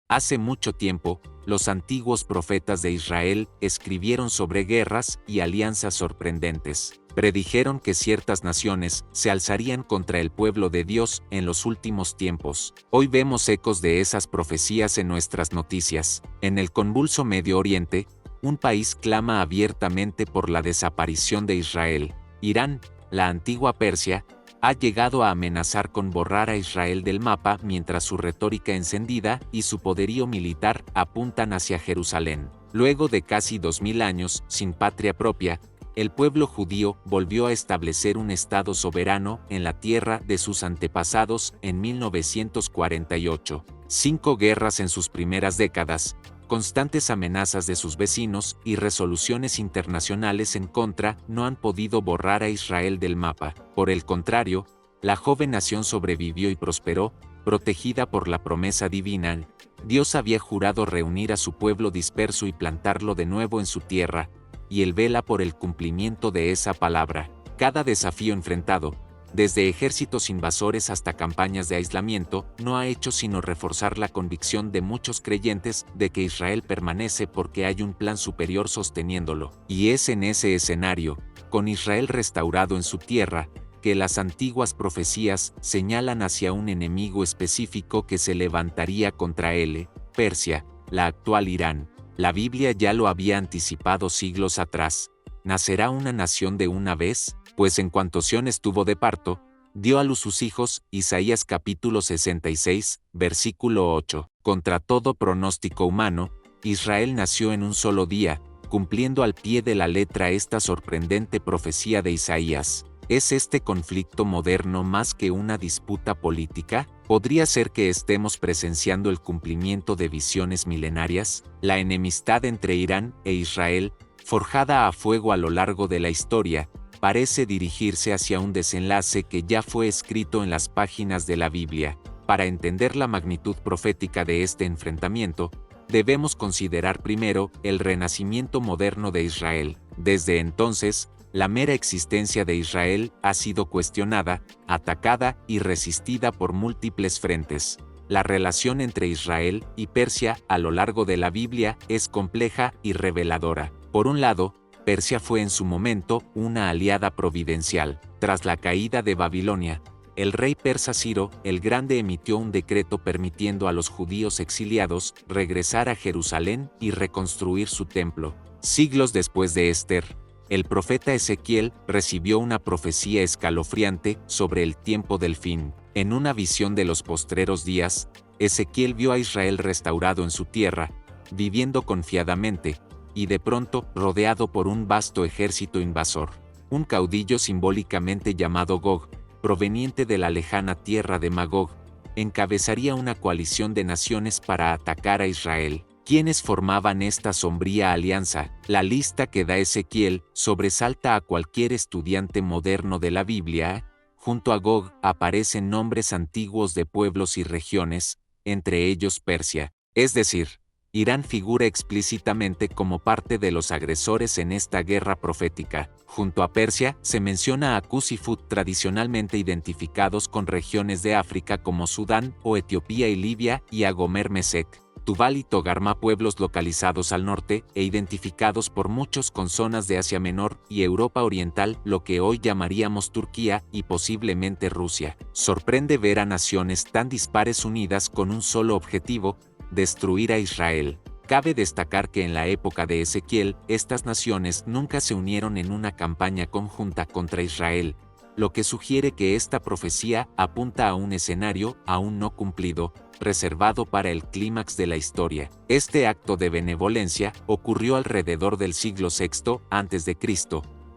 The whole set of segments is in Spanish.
Hace mucho tiempo, los antiguos profetas de Israel escribieron sobre guerras y alianzas sorprendentes. Predijeron que ciertas naciones se alzarían contra el pueblo de Dios en los últimos tiempos. Hoy vemos ecos de esas profecías en nuestras noticias. En el convulso Medio Oriente, un país clama abiertamente por la desaparición de Israel. Irán, la antigua Persia, ha llegado a amenazar con borrar a Israel del mapa mientras su retórica encendida y su poderío militar apuntan hacia Jerusalén. Luego de casi 2000 años sin patria propia, el pueblo judío volvió a establecer un estado soberano en la tierra de sus antepasados en 1948. 5 guerras en sus primeras décadas, constantes amenazas de sus vecinos y resoluciones internacionales en contra no han podido borrar a Israel del mapa. Por el contrario, la joven nación sobrevivió y prosperó, protegida por la promesa divina. Dios había jurado reunir a su pueblo disperso y plantarlo de nuevo en su tierra, y Él vela por el cumplimiento de esa palabra. Cada desafío enfrentado, desde ejércitos invasores hasta campañas de aislamiento, no ha hecho sino reforzar la convicción de muchos creyentes de que Israel permanece porque hay un plan superior sosteniéndolo. Y es en ese escenario, con Israel restaurado en su tierra, que las antiguas profecías señalan hacia un enemigo específico que se levantaría contra él, Persia, la actual Irán. La Biblia ya lo había anticipado siglos atrás. ¿Nacerá una nación de una vez? Pues en cuanto Sión estuvo de parto, dio a luz sus hijos, Isaías capítulo 66, versículo 8. Contra todo pronóstico humano, Israel nació en un solo día, cumpliendo al pie de la letra esta sorprendente profecía de Isaías. ¿Es este conflicto moderno más que una disputa política? ¿Podría ser que estemos presenciando el cumplimiento de visiones milenarias? La enemistad entre Irán e Israel, forjada a fuego a lo largo de la historia, parece dirigirse hacia un desenlace que ya fue escrito en las páginas de la Biblia. Para entender la magnitud profética de este enfrentamiento, debemos considerar primero el renacimiento moderno de Israel. Desde entonces, la mera existencia de Israel ha sido cuestionada, atacada y resistida por múltiples frentes. La relación entre Israel y Persia a lo largo de la Biblia es compleja y reveladora. Por un lado, Persia fue en su momento una aliada providencial. Tras la caída de Babilonia, el rey persa Ciro el Grande emitió un decreto permitiendo a los judíos exiliados regresar a Jerusalén y reconstruir su templo. Siglos después de Ester, el profeta Ezequiel recibió una profecía escalofriante sobre el tiempo del fin. En una visión de los postreros días, Ezequiel vio a Israel restaurado en su tierra, viviendo confiadamente, y de pronto rodeado por un vasto ejército invasor. Un caudillo simbólicamente llamado Gog, proveniente de la lejana tierra de Magog, encabezaría una coalición de naciones para atacar a Israel. ¿Quiénes formaban esta sombría alianza? La lista que da Ezequiel sobresalta a cualquier estudiante moderno de la Biblia. Junto a Gog aparecen nombres antiguos de pueblos y regiones, entre ellos Persia. Es decir, Irán figura explícitamente como parte de los agresores en esta guerra profética. Junto a Persia se menciona a Cus y Fut, tradicionalmente identificados con regiones de África como Sudán o Etiopía y Libia, y a Gomer Mesec, Tubal y Togarma, pueblos localizados al norte e identificados por muchos con zonas de Asia Menor y Europa Oriental, lo que hoy llamaríamos Turquía y posiblemente Rusia. Sorprende ver a naciones tan dispares unidas con un solo objetivo: destruir a Israel. Cabe destacar que en la época de Ezequiel, estas naciones nunca se unieron en una campaña conjunta contra Israel, lo que sugiere que esta profecía apunta a un escenario aún no cumplido, reservado para el clímax de la historia. Este acto de benevolencia ocurrió alrededor del siglo VI a.C.,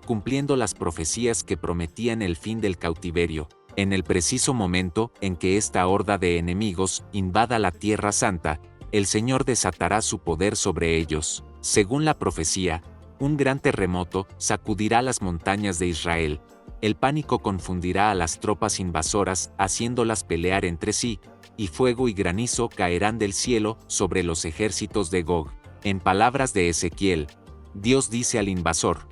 cumpliendo las profecías que prometían el fin del cautiverio. En el preciso momento en que esta horda de enemigos invada la Tierra Santa, el Señor desatará su poder sobre ellos. Según la profecía, un gran terremoto sacudirá las montañas de Israel. El pánico confundirá a las tropas invasoras, haciéndolas pelear entre sí, y fuego y granizo caerán del cielo sobre los ejércitos de Gog. En palabras de Ezequiel, Dios dice al invasor: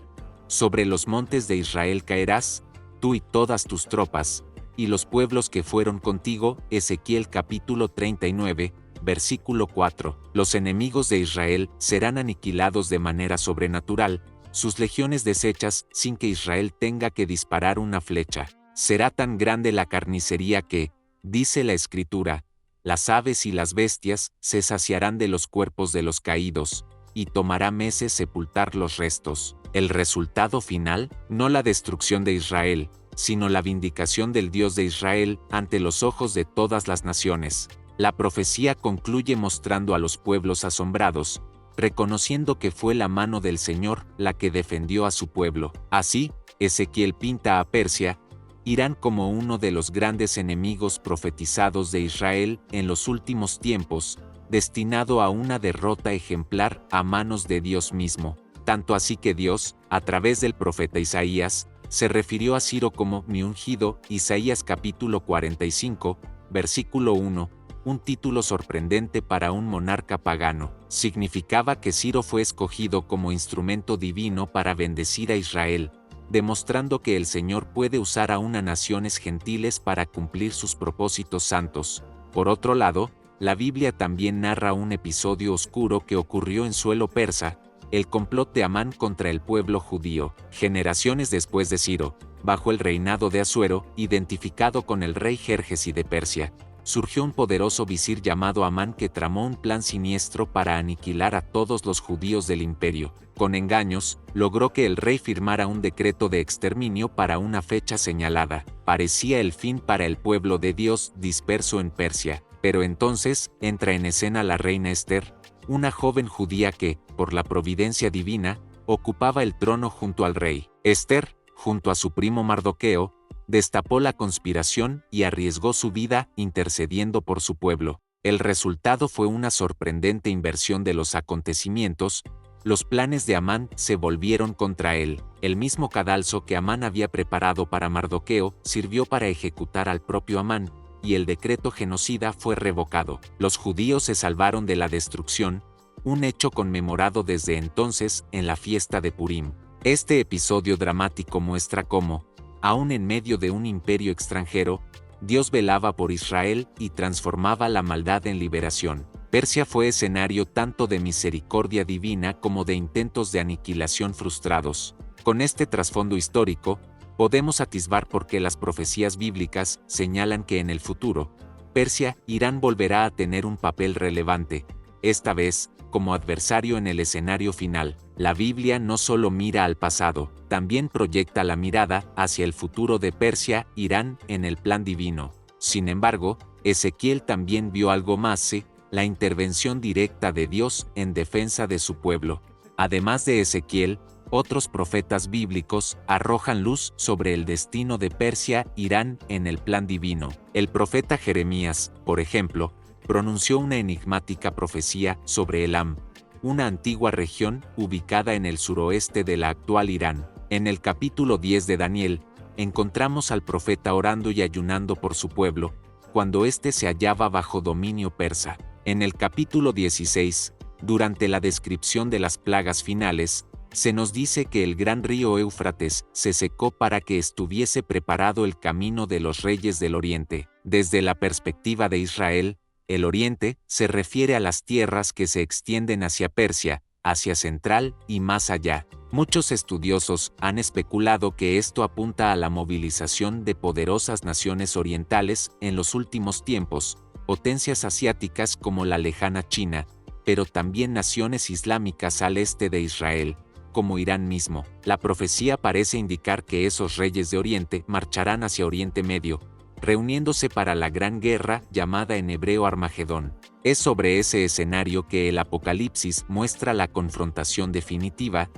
sobre los montes de Israel caerás, tú y todas tus tropas, y los pueblos que fueron contigo. Ezequiel capítulo 39, Versículo 4. Los enemigos de Israel serán aniquilados de manera sobrenatural, sus legiones deshechas sin que Israel tenga que disparar una flecha. Será tan grande la carnicería que, dice la Escritura, las aves y las bestias se saciarán de los cuerpos de los caídos, y tomará meses sepultar los restos. El resultado final, no la destrucción de Israel, sino la vindicación del Dios de Israel ante los ojos de todas las naciones. La profecía concluye mostrando a los pueblos asombrados, reconociendo que fue la mano del Señor la que defendió a su pueblo. Así, Ezequiel pinta a Persia, Irán como uno de los grandes enemigos profetizados de Israel en los últimos tiempos, destinado a una derrota ejemplar a manos de Dios mismo. Tanto así que Dios, a través del profeta Isaías, se refirió a Ciro como mi ungido, Isaías capítulo 45, versículo 1, un título sorprendente para un monarca pagano. Significaba que Ciro fue escogido como instrumento divino para bendecir a Israel, demostrando que el Señor puede usar a unas naciones gentiles para cumplir sus propósitos santos. Por otro lado, la Biblia también narra un episodio oscuro que ocurrió en suelo persa, el complot de Amán contra el pueblo judío. Generaciones después de Ciro, bajo el reinado de Asuero, identificado con el rey Jerjes de Persia, surgió un poderoso visir llamado Amán que tramó un plan siniestro para aniquilar a todos los judíos del imperio. Con engaños, logró que el rey firmara un decreto de exterminio para una fecha señalada. Parecía el fin para el pueblo de Dios disperso en Persia, pero entonces entra en escena la reina Ester, una joven judía que, por la providencia divina, ocupaba el trono junto al rey. Ester, junto a su primo Mardoqueo, destapó la conspiración y arriesgó su vida intercediendo por su pueblo. El resultado fue una sorprendente inversión de los acontecimientos. Los planes de Amán se volvieron contra él. El mismo cadalso que Amán había preparado para Mardoqueo sirvió para ejecutar al propio Amán, y el decreto genocida fue revocado. Los judíos se salvaron de la destrucción, un hecho conmemorado desde entonces en la fiesta de Purim. Este episodio dramático muestra cómo, aún en medio de un imperio extranjero, Dios velaba por Israel y transformaba la maldad en liberación. Persia fue escenario tanto de misericordia divina como de intentos de aniquilación frustrados. Con este trasfondo histórico, podemos atisbar por qué las profecías bíblicas señalan que en el futuro, Persia, Irán volverá a tener un papel relevante, esta vez, como adversario en el escenario final. La Biblia no solo mira al pasado, también proyecta la mirada hacia el futuro de Persia, Irán, en el plan divino. Sin embargo, Ezequiel también vio algo más, la intervención directa de Dios en defensa de su pueblo. Además de Ezequiel, otros profetas bíblicos arrojan luz sobre el destino de Persia, Irán, en el plan divino. El profeta Jeremías, por ejemplo, pronunció una enigmática profecía sobre Elam, una antigua región ubicada en el suroeste de la actual Irán. En el capítulo 10 de Daniel, encontramos al profeta orando y ayunando por su pueblo, cuando éste se hallaba bajo dominio persa. En el capítulo 16, durante la descripción de las plagas finales, se nos dice que el gran río Éufrates se secó para que estuviese preparado el camino de los reyes del oriente. Desde la perspectiva de Israel, el oriente se refiere a las tierras que se extienden hacia Persia, Asia Central y más allá. Muchos estudiosos han especulado que esto apunta a la movilización de poderosas naciones orientales en los últimos tiempos, potencias asiáticas como la lejana China, pero también naciones islámicas al este de Israel, como Irán mismo. La profecía parece indicar que esos reyes de Oriente marcharán hacia Oriente Medio, reuniéndose para la gran guerra llamada en hebreo Armagedón. Es sobre ese escenario que el Apocalipsis muestra la confrontación definitiva.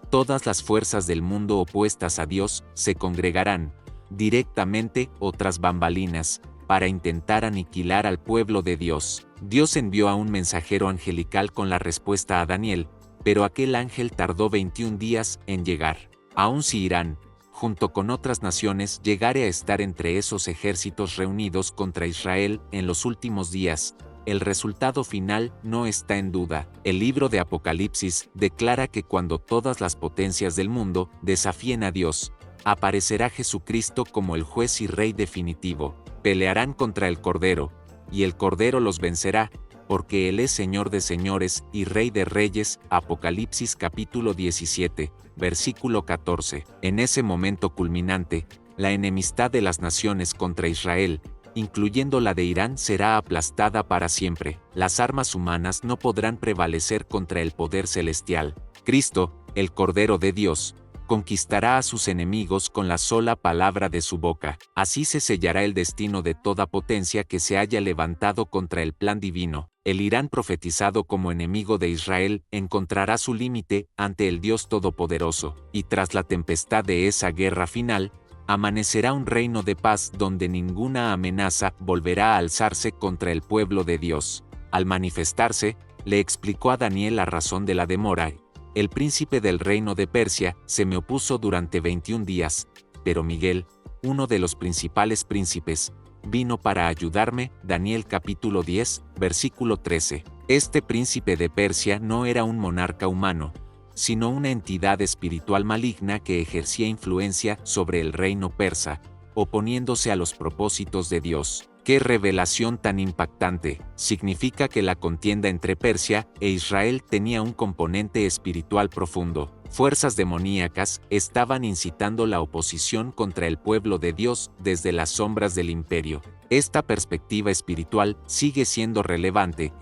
Todas las fuerzas del mundo opuestas a Dios se congregarán, directamente o tras bambalinas, para intentar aniquilar al pueblo de Dios. Dios envió a un mensajero angelical con la respuesta a Daniel, pero aquel ángel tardó 21 días en llegar. Aun si Irán, junto con otras naciones, llegare a estar entre esos ejércitos reunidos contra Israel en los últimos días, el resultado final no está en duda. El libro de Apocalipsis declara que cuando todas las potencias del mundo desafíen a Dios, aparecerá Jesucristo como el juez y rey definitivo. Pelearán contra el Cordero, y el Cordero los vencerá, porque Él es Señor de señores y Rey de reyes. Apocalipsis capítulo 17, versículo 14. En ese momento culminante, la enemistad de las naciones contra Israel, incluyendo la de Irán, será aplastada para siempre. Las armas humanas no podrán prevalecer contra el poder celestial. Cristo, el Cordero de Dios, conquistará a sus enemigos con la sola palabra de su boca. Así se sellará el destino de toda potencia que se haya levantado contra el plan divino. El Irán profetizado como enemigo de Israel encontrará su límite ante el Dios Todopoderoso, y tras la tempestad de esa guerra final, amanecerá un reino de paz donde ninguna amenaza volverá a alzarse contra el pueblo de Dios. Al manifestarse, le explicó a Daniel la razón de la demora. El príncipe del reino de Persia se me opuso durante 21 días, pero Miguel, uno de los principales príncipes, vino para ayudarme. Daniel capítulo 10, versículo 13. Este príncipe de Persia no era un monarca humano, sino una entidad espiritual maligna que ejercía influencia sobre el reino persa, oponiéndose a los propósitos de Dios. ¡Qué revelación tan impactante! Significa que la contienda entre Persia e Israel tenía un componente espiritual profundo. Fuerzas demoníacas estaban incitando la oposición contra el pueblo de Dios desde las sombras del imperio. Esta perspectiva espiritual sigue siendo relevante.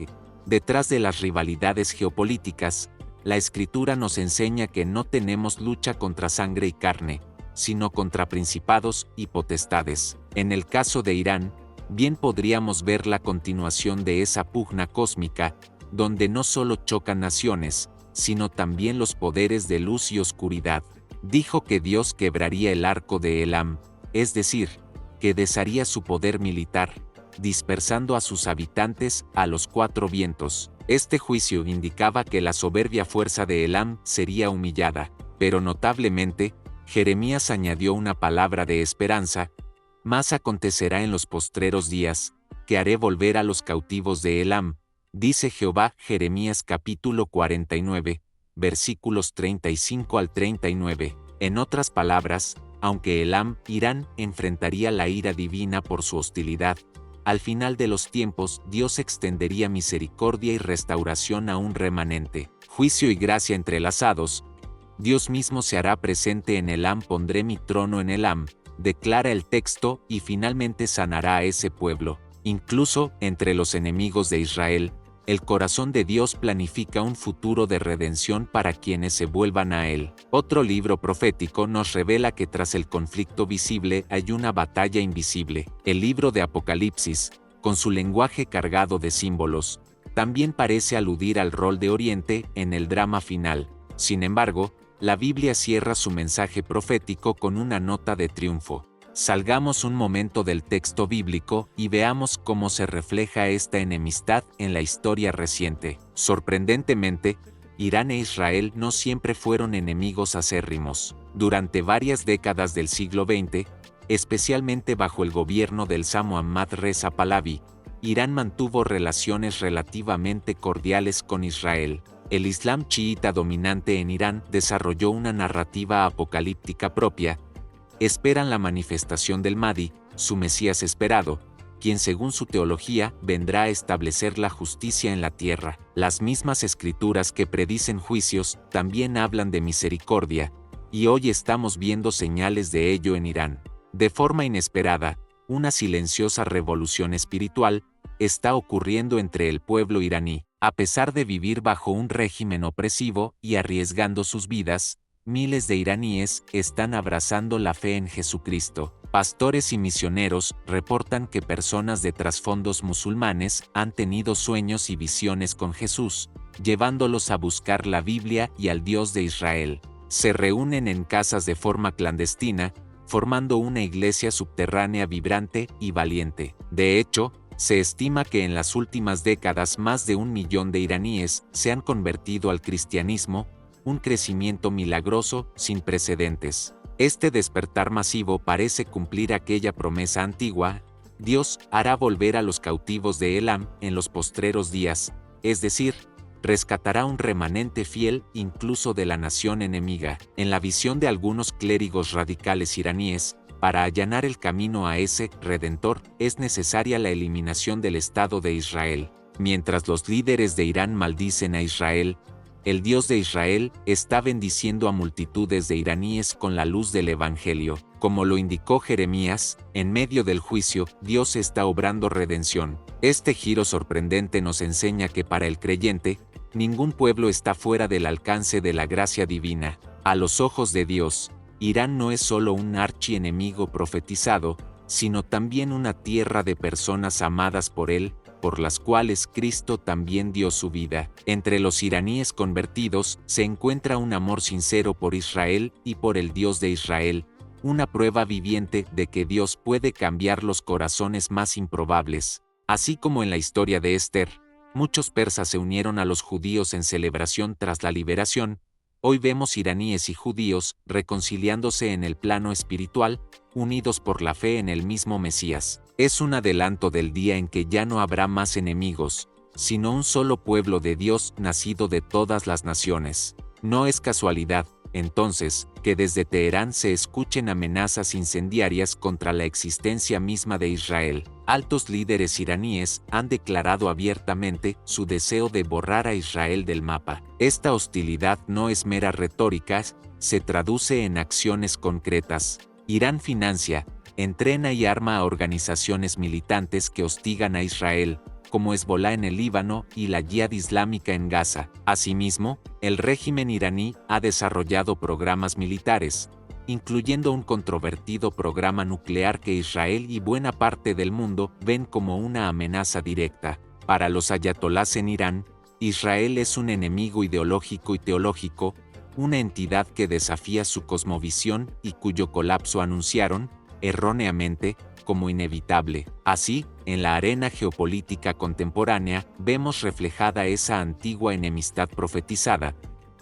Detrás de las rivalidades geopolíticas, la Escritura nos enseña que no tenemos lucha contra sangre y carne, sino contra principados y potestades. En el caso de Irán, bien podríamos ver la continuación de esa pugna cósmica, donde no solo chocan naciones, sino también los poderes de luz y oscuridad. Dijo que Dios quebraría el arco de Elam, es decir, que desharía su poder militar, dispersando a sus habitantes a los cuatro vientos. Este juicio indicaba que la soberbia fuerza de Elam sería humillada, pero notablemente, Jeremías añadió una palabra de esperanza: «Más acontecerá en los postreros días, que haré volver a los cautivos de Elam, dice Jehová». Jeremías capítulo 49, versículos 35 al 39. En otras palabras, aunque Elam, Irán, enfrentaría la ira divina por su hostilidad, al final de los tiempos Dios extendería misericordia y restauración a un remanente. Juicio y gracia entrelazados. Dios mismo se hará presente en Elam. «Pondré mi trono en Elam», declara el texto, y finalmente sanará a ese pueblo. Incluso entre los enemigos de Israel, el corazón de Dios planifica un futuro de redención para quienes se vuelvan a Él. Otro libro profético nos revela que tras el conflicto visible hay una batalla invisible. El libro de Apocalipsis, con su lenguaje cargado de símbolos, también parece aludir al rol de Oriente en el drama final. Sin embargo, la Biblia cierra su mensaje profético con una nota de triunfo. Salgamos un momento del texto bíblico y veamos cómo se refleja esta enemistad en la historia reciente. Sorprendentemente, Irán e Israel no siempre fueron enemigos acérrimos. Durante varias décadas del siglo XX, especialmente bajo el gobierno del Shah Mohammad Reza Pahlavi, Irán mantuvo relaciones relativamente cordiales con Israel. El Islam chiita dominante en Irán desarrolló una narrativa apocalíptica propia. Esperan la manifestación del Mahdi, su Mesías esperado, quien según su teología vendrá a establecer la justicia en la tierra. Las mismas escrituras que predicen juicios también hablan de misericordia, y hoy estamos viendo señales de ello en Irán. De forma inesperada, una silenciosa revolución espiritual está ocurriendo entre el pueblo iraní. A pesar de vivir bajo un régimen opresivo y arriesgando sus vidas, miles de iraníes están abrazando la fe en Jesucristo. Pastores y misioneros reportan que personas de trasfondos musulmanes han tenido sueños y visiones con Jesús, llevándolos a buscar la Biblia y al Dios de Israel. Se reúnen en casas de forma clandestina, formando una iglesia subterránea vibrante y valiente. De hecho, se estima que en las últimas décadas más de 1 millón de iraníes se han convertido al cristianismo, un crecimiento milagroso sin precedentes. Este despertar masivo parece cumplir aquella promesa antigua: Dios hará volver a los cautivos de Elam en los postreros días, es decir, rescatará un remanente fiel incluso de la nación enemiga. En la visión de algunos clérigos radicales iraníes, para allanar el camino a ese Redentor, es necesaria la eliminación del Estado de Israel. Mientras los líderes de Irán maldicen a Israel, el Dios de Israel está bendiciendo a multitudes de iraníes con la luz del Evangelio. Como lo indicó Jeremías, en medio del juicio, Dios está obrando redención. Este giro sorprendente nos enseña que para el creyente, ningún pueblo está fuera del alcance de la gracia divina. A los ojos de Dios, Irán no es solo un archienemigo profetizado, sino también una tierra de personas amadas por Él, por las cuales Cristo también dio su vida. Entre los iraníes convertidos se encuentra un amor sincero por Israel y por el Dios de Israel, una prueba viviente de que Dios puede cambiar los corazones más improbables. Así como en la historia de Esther, muchos persas se unieron a los judíos en celebración tras la liberación, hoy vemos iraníes y judíos reconciliándose en el plano espiritual, unidos por la fe en el mismo Mesías. Es un adelanto del día en que ya no habrá más enemigos, sino un solo pueblo de Dios nacido de todas las naciones. No es casualidad, entonces, que desde Teherán se escuchen amenazas incendiarias contra la existencia misma de Israel. Altos líderes iraníes han declarado abiertamente su deseo de borrar a Israel del mapa. Esta hostilidad no es mera retórica, se traduce en acciones concretas. Irán financia, entrena y arma a organizaciones militantes que hostigan a Israel, como Hezbolá en el Líbano y la Yihad Islámica en Gaza. Asimismo, el régimen iraní ha desarrollado programas militares, incluyendo un controvertido programa nuclear que Israel y buena parte del mundo ven como una amenaza directa. Para los ayatolás en Irán, Israel es un enemigo ideológico y teológico, una entidad que desafía su cosmovisión y cuyo colapso anunciaron, erróneamente, como inevitable. Así, en la arena geopolítica contemporánea, vemos reflejada esa antigua enemistad profetizada.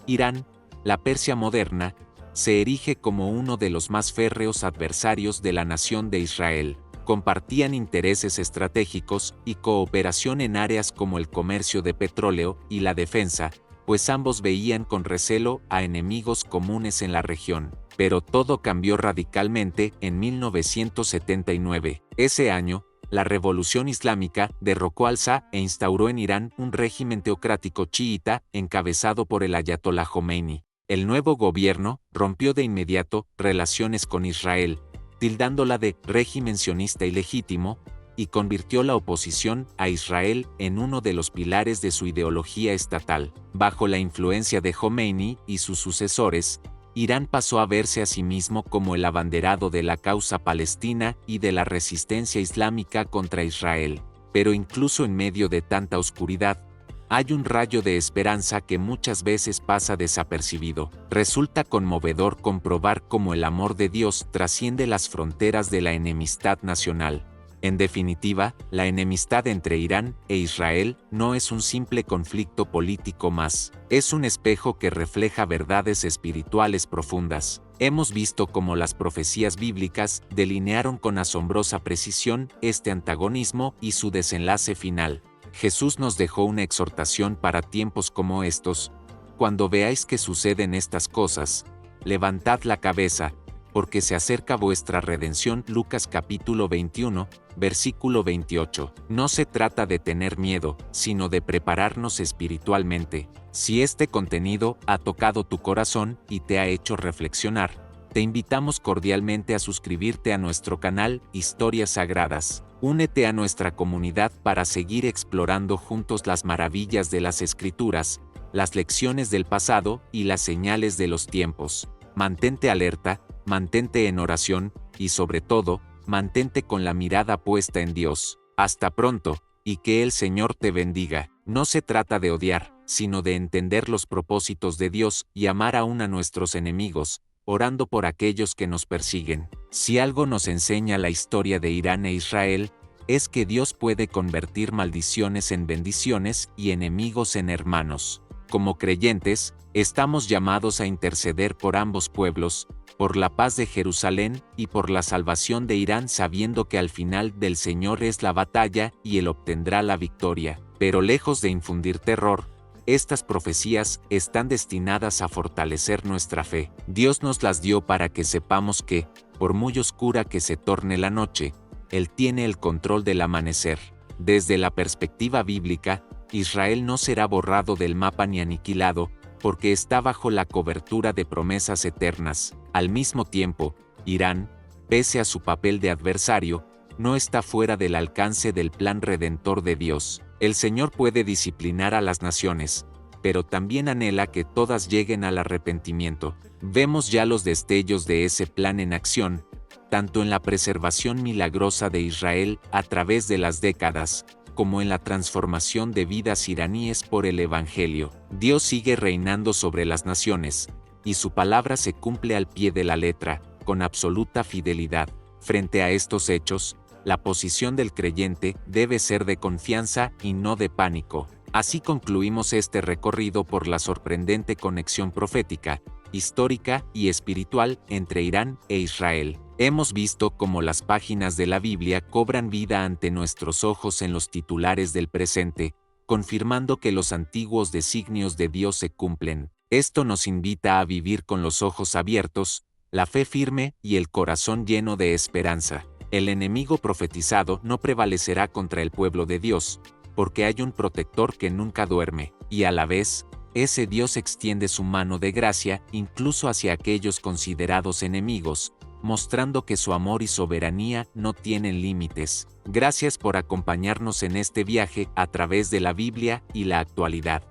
Irán, la Persia moderna, se erige como uno de los más férreos adversarios de la nación de Israel. Compartían intereses estratégicos y cooperación en áreas como el comercio de petróleo y la defensa, pues ambos veían con recelo a enemigos comunes en la región. Pero todo cambió radicalmente en 1979. Ese año, la Revolución Islámica derrocó al Shah e instauró en Irán un régimen teocrático chiita encabezado por el ayatolá Jomeini. El nuevo gobierno rompió de inmediato relaciones con Israel, tildándola de régimen sionista ilegítimo, y convirtió la oposición a Israel en uno de los pilares de su ideología estatal. Bajo la influencia de Jomeini y sus sucesores, Irán pasó a verse a sí mismo como el abanderado de la causa palestina y de la resistencia islámica contra Israel. Pero incluso en medio de tanta oscuridad, hay un rayo de esperanza que muchas veces pasa desapercibido. Resulta conmovedor comprobar cómo el amor de Dios trasciende las fronteras de la enemistad nacional. En definitiva, la enemistad entre Irán e Israel no es un simple conflicto político más, es un espejo que refleja verdades espirituales profundas. Hemos visto cómo las profecías bíblicas delinearon con asombrosa precisión este antagonismo y su desenlace final. Jesús nos dejó una exhortación para tiempos como estos: cuando veáis que suceden estas cosas, levantad la cabeza, porque se acerca vuestra redención. Lucas capítulo 21, versículo 28. No se trata de tener miedo, sino de prepararnos espiritualmente. Si este contenido ha tocado tu corazón y te ha hecho reflexionar, te invitamos cordialmente a suscribirte a nuestro canal Historias Sagradas. Únete a nuestra comunidad para seguir explorando juntos las maravillas de las Escrituras, las lecciones del pasado y las señales de los tiempos. Mantente alerta, mantente en oración, y sobre todo, mantente con la mirada puesta en Dios. Hasta pronto, y que el Señor te bendiga. No se trata de odiar, sino de entender los propósitos de Dios y amar aún a nuestros enemigos, orando por aquellos que nos persiguen. Si algo nos enseña la historia de Irán e Israel, es que Dios puede convertir maldiciones en bendiciones y enemigos en hermanos. Como creyentes, estamos llamados a interceder por ambos pueblos, por la paz de Jerusalén y por la salvación de Irán, sabiendo que al final del Señor es la batalla y Él obtendrá la victoria. Pero lejos de infundir terror, estas profecías están destinadas a fortalecer nuestra fe. Dios nos las dio para que sepamos que, por muy oscura que se torne la noche, Él tiene el control del amanecer. Desde la perspectiva bíblica, Israel no será borrado del mapa ni aniquilado, porque está bajo la cobertura de promesas eternas. Al mismo tiempo, Irán, pese a su papel de adversario, no está fuera del alcance del plan redentor de Dios. El Señor puede disciplinar a las naciones, pero también anhela que todas lleguen al arrepentimiento. Vemos ya los destellos de ese plan en acción, tanto en la preservación milagrosa de Israel a través de las décadas, como en la transformación de vidas iraníes por el Evangelio. Dios sigue reinando sobre las naciones, y su palabra se cumple al pie de la letra, con absoluta fidelidad. Frente a estos hechos, la posición del creyente debe ser de confianza y no de pánico. Así concluimos este recorrido por la sorprendente conexión profética, histórica y espiritual entre Irán e Israel. Hemos visto cómo las páginas de la Biblia cobran vida ante nuestros ojos en los titulares del presente, confirmando que los antiguos designios de Dios se cumplen. Esto nos invita a vivir con los ojos abiertos, la fe firme y el corazón lleno de esperanza. El enemigo profetizado no prevalecerá contra el pueblo de Dios, porque hay un protector que nunca duerme, y a la vez, ese Dios extiende su mano de gracia incluso hacia aquellos considerados enemigos, mostrando que su amor y soberanía no tienen límites. Gracias por acompañarnos en este viaje a través de la Biblia y la actualidad.